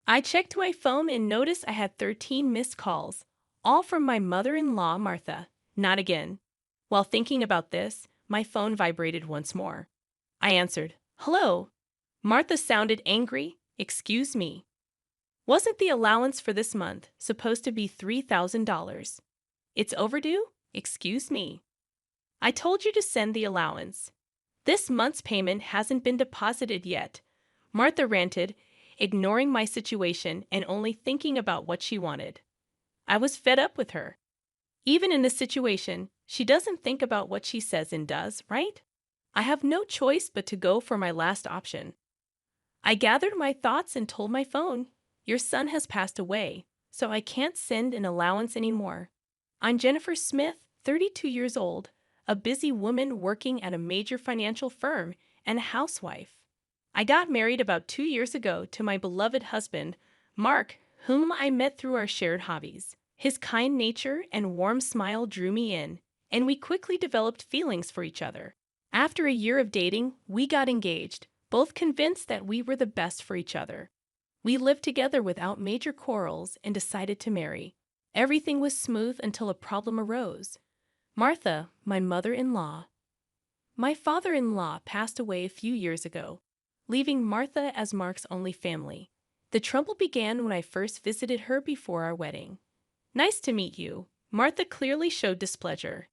I checked my phone and noticed I had 13 missed calls, all from my mother-in-law, Martha. Not again. While thinking about this, my phone vibrated once more. I answered, "Hello." Martha sounded angry. "Excuse me. Wasn't the allowance for this month supposed to be $3,000? It's overdue? Excuse me. I told you to send the allowance. This month's payment hasn't been deposited yet." Martha ranted, ignoring my situation and only thinking about what she wanted. I was fed up with her. Even in this situation, she doesn't think about what she says and does, right? I have no choice but to go for my last option. I gathered my thoughts and told my phone, "Your son has passed away, so I can't send an allowance anymore. I'm Jennifer Smith, 32 years old, a busy woman working at a major financial firm and a housewife. I got married about 2 years ago to my beloved husband, Mark, whom I met through our shared hobbies. His kind nature and warm smile drew me in, and we quickly developed feelings for each other. After a year of dating, we got engaged, both convinced that we were the best for each other. We lived together without major quarrels and decided to marry. Everything was smooth until a problem arose. Martha, my mother-in-law. My father-in-law passed away a few years ago, leaving Martha as Mark's only family. The trouble began when I first visited her before our wedding. "Nice to meet you." Martha clearly showed displeasure.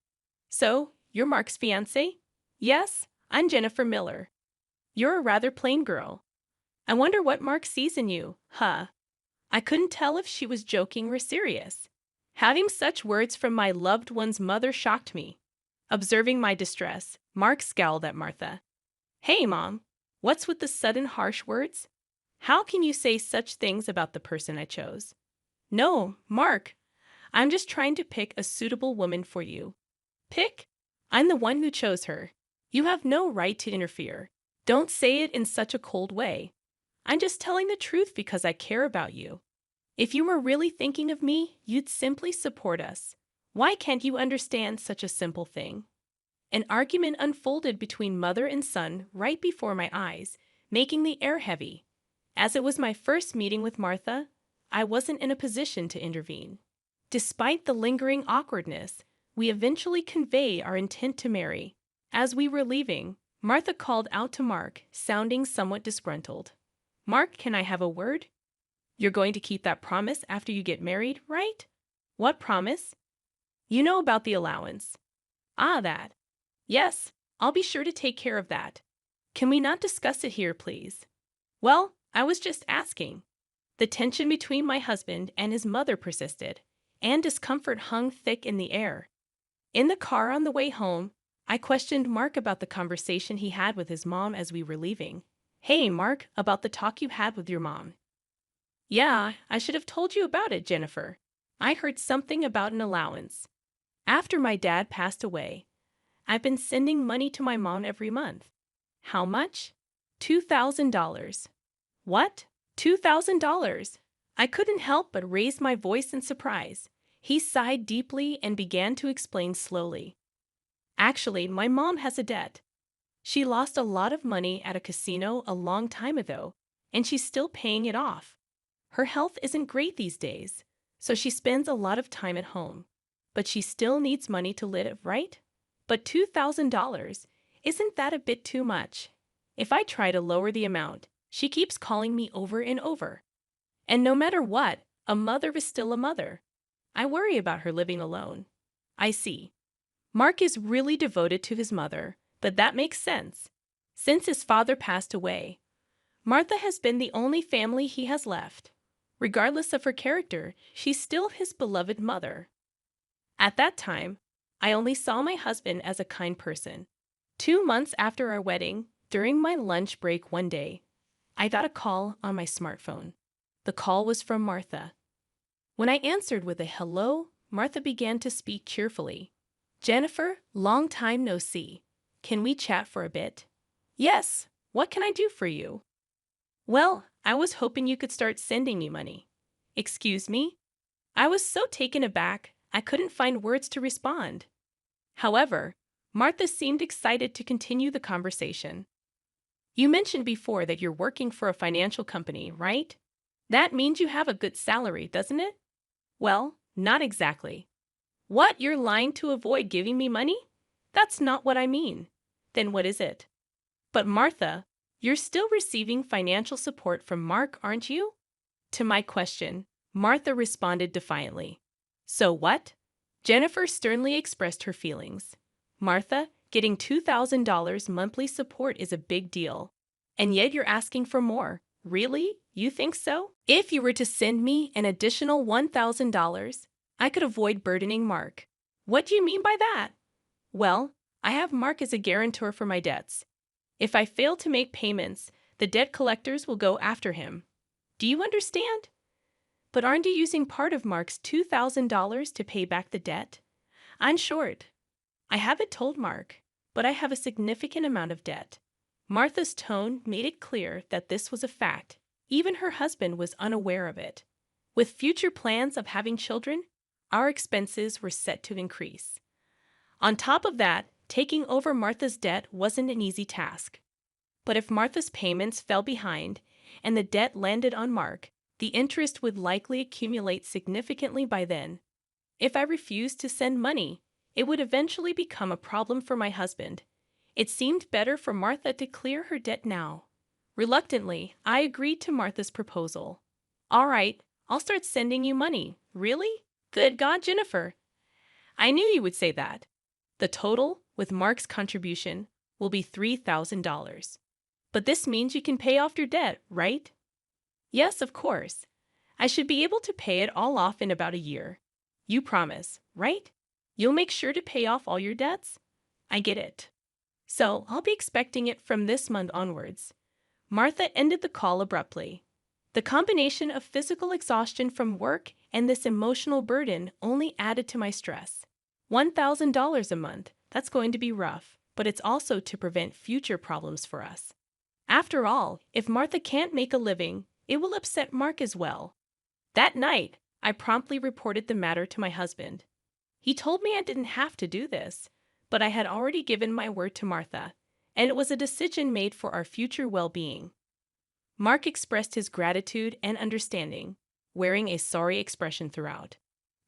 "So, you're Mark's fiancé?" "Yes, I'm Jennifer Miller." "You're a rather plain girl. I wonder what Mark sees in you, huh?" I couldn't tell if she was joking or serious. Having such words from my loved one's mother shocked me. Observing my distress, Mark scowled at Martha. "Hey, Mom, what's with the sudden harsh words? How can you say such things about the person I chose?" "No, Mark, I'm just trying to pick a suitable woman for you." "Pick? I'm the one who chose her. You have no right to interfere. Don't say it in such a cold way. I'm just telling the truth because I care about you. If you were really thinking of me, you'd simply support us. Why can't you understand such a simple thing?" An argument unfolded between mother and son right before my eyes, making the air heavy. As it was my first meeting with Martha, I wasn't in a position to intervene. Despite the lingering awkwardness, we eventually conveyed our intent to marry. As we were leaving, Martha called out to Mark, sounding somewhat disgruntled. "Mark, can I have a word? You're going to keep that promise after you get married, right?" "What promise?" "You know about the allowance." "Ah, that. Yes, I'll be sure to take care of that. Can we not discuss it here, please?" "Well, I was just asking." The tension between my husband and his mother persisted, and discomfort hung thick in the air. In the car on the way home, I questioned Mark about the conversation he had with his mom as we were leaving. "Hey, Mark, about the talk you had with your mom." "Yeah, I should have told you about it, Jennifer. I heard something about an allowance. After my dad passed away, I've been sending money to my mom every month." "How much?" $2,000. "What? $2,000? I couldn't help but raise my voice in surprise. He sighed deeply and began to explain slowly. "Actually, my mom has a debt. She lost a lot of money at a casino a long time ago, and she's still paying it off. Her health isn't great these days, so she spends a lot of time at home. But she still needs money to live, right? But $2,000, isn't that a bit too much? If I try to lower the amount, she keeps calling me over and over. And no matter what, a mother is still a mother. I worry about her living alone." "I see. Mark is really devoted to his mother, but that makes sense. Since his father passed away, Martha has been the only family he has left. Regardless of her character, she's still his beloved mother. At that time, I only saw my husband as a kind person. 2 months after our wedding, during my lunch break one day, I got a call on my smartphone. The call was from Martha. When I answered with a hello, Martha began to speak cheerfully. "Jennifer, long time no see. Can we chat for a bit?" "Yes, what can I do for you?" "Well, I was hoping you could start sending me money." "Excuse me?" I was so taken aback, I couldn't find words to respond. However, Martha seemed excited to continue the conversation. "You mentioned before that you're working for a financial company, right?" That means you have a good salary, doesn't it? Well, not exactly. What, you're lying to avoid giving me money? That's not what I mean. Then what is it? But Martha, you're still receiving financial support from Mark, aren't you? To my question, Martha responded defiantly. So what? Jennifer sternly expressed her feelings. Martha, getting $2,000 monthly support is a big deal. And yet you're asking for more. Really? You think so? If you were to send me an additional $1,000, I could avoid burdening Mark. What do you mean by that? Well, I have Mark as a guarantor for my debts. If I fail to make payments, the debt collectors will go after him. Do you understand? But aren't you using part of Mark's $2,000 to pay back the debt? I'm short. I haven't told Mark, but I have a significant amount of debt. Martha's tone made it clear that this was a fact. Even her husband was unaware of it. With future plans of having children, our expenses were set to increase. On top of that, taking over Martha's debt wasn't an easy task. But if Martha's payments fell behind and the debt landed on Mark, the interest would likely accumulate significantly by then. If I refused to send money, it would eventually become a problem for my husband. It seemed better for Martha to clear her debt now. Reluctantly, I agreed to Martha's proposal. All right, I'll start sending you money. Really? Good God, Jennifer. I knew you would say that. The total, with Mark's contribution, will be $3,000. But this means you can pay off your debt, right? Yes, of course. I should be able to pay it all off in about a year. You promise, right? You'll make sure to pay off all your debts? I get it. So I'll be expecting it from this month onwards. Martha ended the call abruptly. The combination of physical exhaustion from work and this emotional burden only added to my stress. $1,000 a month, that's going to be rough, but it's also to prevent future problems for us. After all, if Martha can't make a living, it will upset Mark as well. That night, I promptly reported the matter to my husband. He told me I didn't have to do this, but I had already given my word to Martha, and it was a decision made for our future well-being. Mark expressed his gratitude and understanding, wearing a sorry expression throughout.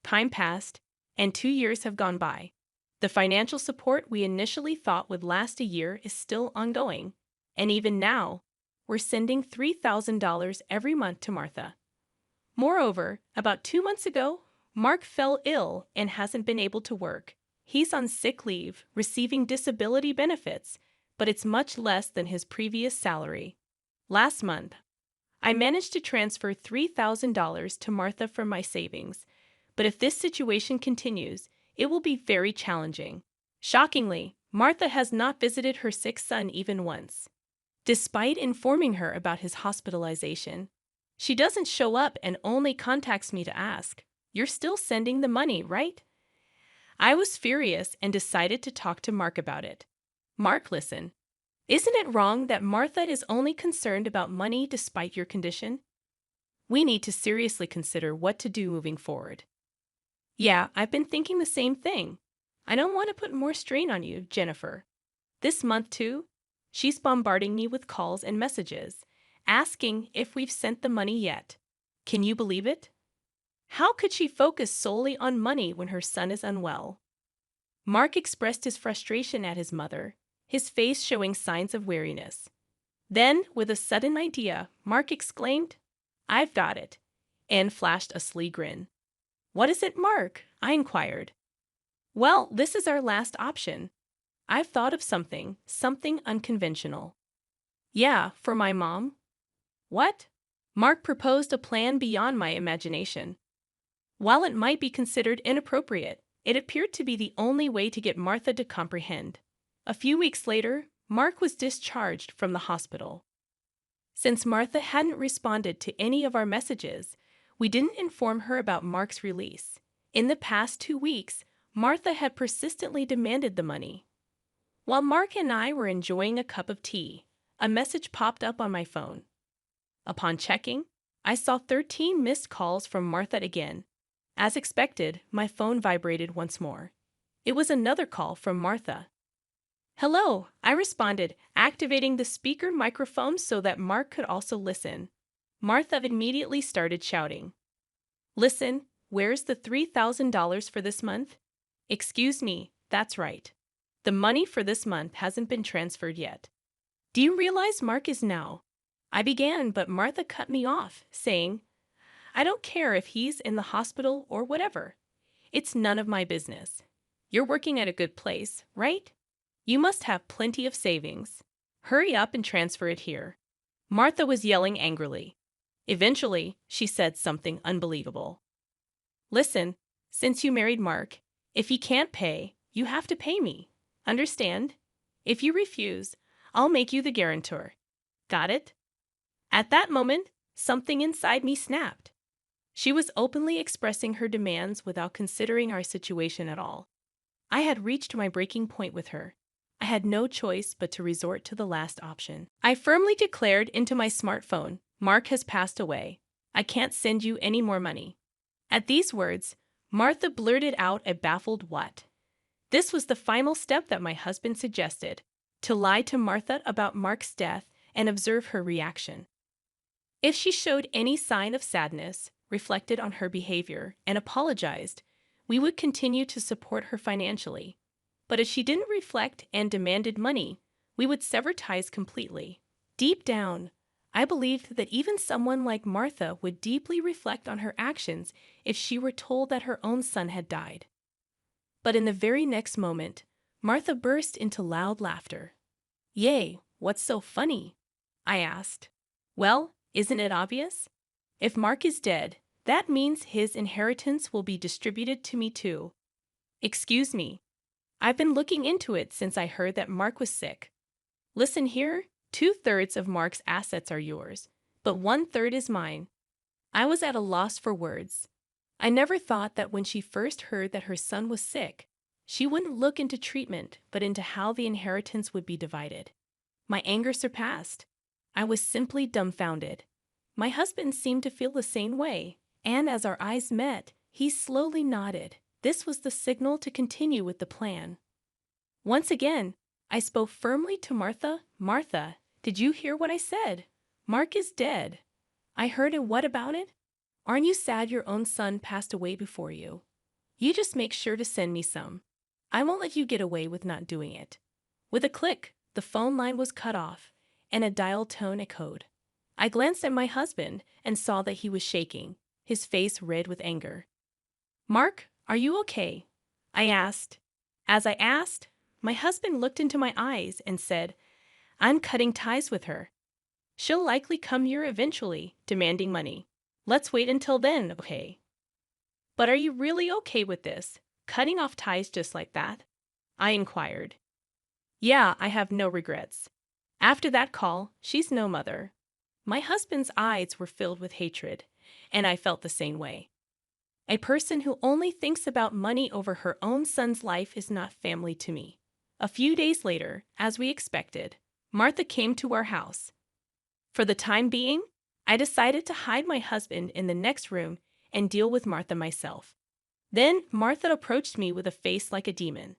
Time passed, and 2 years have gone by. The financial support we initially thought would last a year is still ongoing, and even now, we're sending $3,000 every month to Martha. Moreover, about 2 months ago, Mark fell ill and hasn't been able to work. He's on sick leave, receiving disability benefits, but it's much less than his previous salary. Last month, I managed to transfer $3,000 to Martha from my savings, but if this situation continues, it will be very challenging. Shockingly, Martha has not visited her sick son even once. Despite informing her about his hospitalization, she doesn't show up and only contacts me to ask, "You're still sending the money, right?" I was furious and decided to talk to Mark about it. Mark, listen. Isn't it wrong that Martha is only concerned about money despite your condition? We need to seriously consider what to do moving forward. Yeah, I've been thinking the same thing. I don't want to put more strain on you, Jennifer. This month, too, she's bombarding me with calls and messages, asking if we've sent the money yet. Can you believe it? How could she focus solely on money when her son is unwell? Mark expressed his frustration at his mother, his face showing signs of weariness. Then, with a sudden idea, Mark exclaimed, "I've got it," and flashed a sly grin. "What is it, Mark?" I inquired. "Well, this is our last option. I've thought of something unconventional." "Yeah, for my mom." "What?" Mark proposed a plan beyond my imagination. While it might be considered inappropriate, it appeared to be the only way to get Martha to comprehend. A few weeks later, Mark was discharged from the hospital. Since Martha hadn't responded to any of our messages, we didn't inform her about Mark's release. In the past 2 weeks, Martha had persistently demanded the money. While Mark and I were enjoying a cup of tea, a message popped up on my phone. Upon checking, I saw 13 missed calls from Martha again. As expected, my phone vibrated once more. It was another call from Martha. "Hello," I responded, activating the speaker microphone so that Mark could also listen. Martha immediately started shouting. Listen, where's the $3,000 for this month? Excuse me, that's right. The money for this month hasn't been transferred yet. Do you realize Mark is now? I began, but Martha cut me off, saying, I don't care if he's in the hospital or whatever. It's none of my business. You're working at a good place, right? You must have plenty of savings. Hurry up and transfer it here. Martha was yelling angrily. Eventually, she said something unbelievable. Listen, since you married Mark, if he can't pay, you have to pay me. Understand? If you refuse, I'll make you the guarantor. Got it? At that moment, something inside me snapped. She was openly expressing her demands without considering our situation at all. I had reached my breaking point with her. I had no choice but to resort to the last option. I firmly declared into my smartphone, Mark has passed away. I can't send you any more money. At these words, Martha blurted out a baffled what. This was the final step that my husband suggested, to lie to Martha about Mark's death and observe her reaction. If she showed any sign of sadness, reflected on her behavior, and apologized, we would continue to support her financially. But if she didn't reflect and demanded money, we would sever ties completely. Deep down, I believed that even someone like Martha would deeply reflect on her actions if she were told that her own son had died. But in the very next moment, Martha burst into loud laughter. Yay, what's so funny? I asked. Well, isn't it obvious? If Mark is dead, that means his inheritance will be distributed to me too. Excuse me. I've been looking into it since I heard that Mark was sick. Listen here, 2/3 of Mark's assets are yours, but 1/3 is mine. I was at a loss for words. I never thought that when she first heard that her son was sick, she wouldn't look into treatment, but into how the inheritance would be divided. My anger surpassed. I was simply dumbfounded. My husband seemed to feel the same way, and as our eyes met, he slowly nodded. This was the signal to continue with the plan. Once again, I spoke firmly to Martha. Martha, did you hear what I said? Mark is dead. I heard it. What about it? Aren't you sad your own son passed away before you? You just make sure to send me some. I won't let you get away with not doing it. With a click, the phone line was cut off, and a dial tone echoed. I glanced at my husband and saw that he was shaking, his face red with anger. Mark, are you okay? I asked. As I asked, my husband looked into my eyes and said, I'm cutting ties with her. She'll likely come here eventually, demanding money. Let's wait until then, okay? But are you really okay with this, cutting off ties just like that? I inquired. Yeah, I have no regrets. After that call, she's no mother. My husband's eyes were filled with hatred, and I felt the same way. A person who only thinks about money over her own son's life is not family to me. A few days later, as we expected, Martha came to our house. For the time being, I decided to hide my husband in the next room and deal with Martha myself. Then Martha approached me with a face like a demon.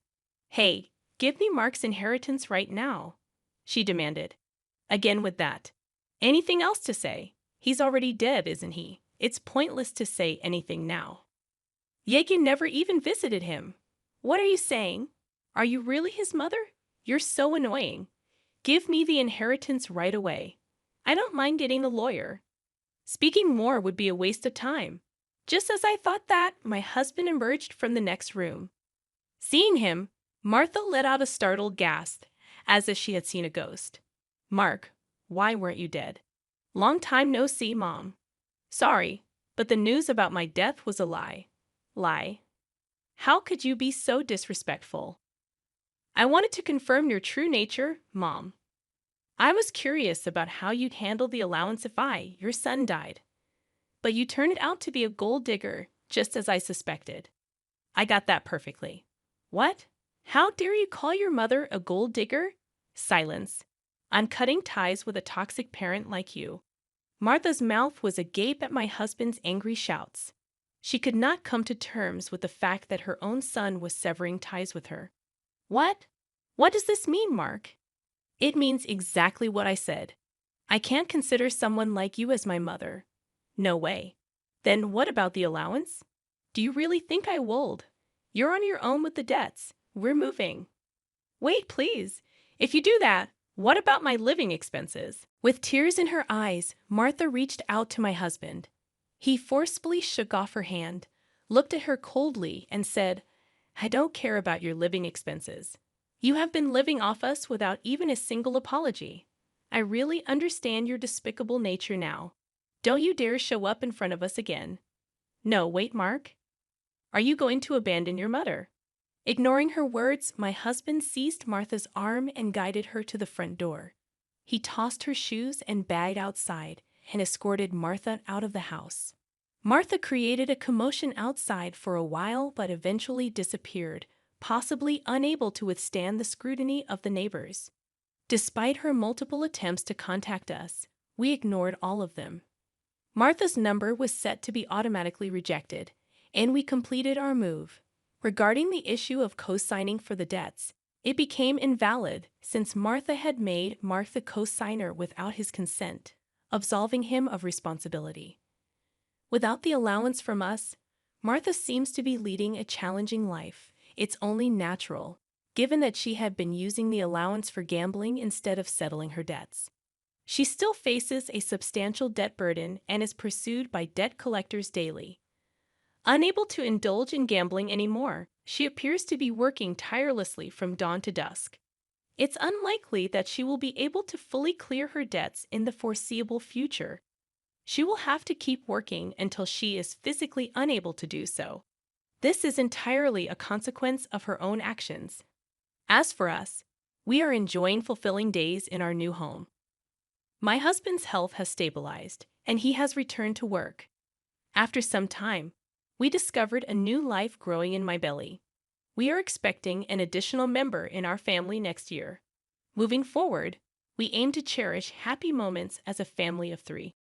Hey, give me Mark's inheritance right now, she demanded. Again with that. Anything else to say? He's already dead, isn't he? It's pointless to say anything now. Yet you never even visited him. What are you saying? Are you really his mother? You're so annoying. Give me the inheritance right away. I don't mind getting a lawyer. Speaking more would be a waste of time. Just as I thought that, my husband emerged from the next room. Seeing him, Martha let out a startled gasp, as if she had seen a ghost. Mark, why weren't you dead? Long time no see, Mom. Sorry, but the news about my death was a lie. Lie? How could you be so disrespectful? I wanted to confirm your true nature, Mom. I was curious about how you'd handle the allowance if your son died. But you turned out to be a gold digger, just as I suspected. I got that perfectly. What? How dare you call your mother a gold digger? Silence. I'm cutting ties with a toxic parent like you. Martha's mouth was agape at my husband's angry shouts. She could not come to terms with the fact that her own son was severing ties with her. What? What does this mean, Mark? It means exactly what I said. I can't consider someone like you as my mother. No way. Then what about the allowance? Do you really think I would? You're on your own with the debts. We're moving. Wait, please. If you do that, what about my living expenses? With tears in her eyes, Martha reached out to my husband. He forcefully shook off her hand, looked at her coldly, and said, I don't care about your living expenses. You have been living off us without even a single apology. I really understand your despicable nature now. Don't you dare show up in front of us again. No, wait, Mark. Are you going to abandon your mother? Ignoring her words, my husband seized Martha's arm and guided her to the front door. He tossed her shoes and bag outside and escorted Martha out of the house. Martha created a commotion outside for a while but eventually disappeared, possibly unable to withstand the scrutiny of the neighbors. Despite her multiple attempts to contact us, we ignored all of them. Martha's number was set to be automatically rejected, and we completed our move. Regarding the issue of co-signing for the debts, it became invalid since Martha had made Mark the co-signer without his consent, absolving him of responsibility. Without the allowance from us, Martha seems to be leading a challenging life. It's only natural, given that she had been using the allowance for gambling instead of settling her debts. She still faces a substantial debt burden and is pursued by debt collectors daily. Unable to indulge in gambling anymore, she appears to be working tirelessly from dawn to dusk. It's unlikely that she will be able to fully clear her debts in the foreseeable future. She will have to keep working until she is physically unable to do so. This is entirely a consequence of her own actions. As for us, we are enjoying fulfilling days in our new home. My husband's health has stabilized, and he has returned to work. After some time, we discovered a new life growing in my belly. We are expecting an additional member in our family next year. Moving forward, we aim to cherish happy moments as a family of 3.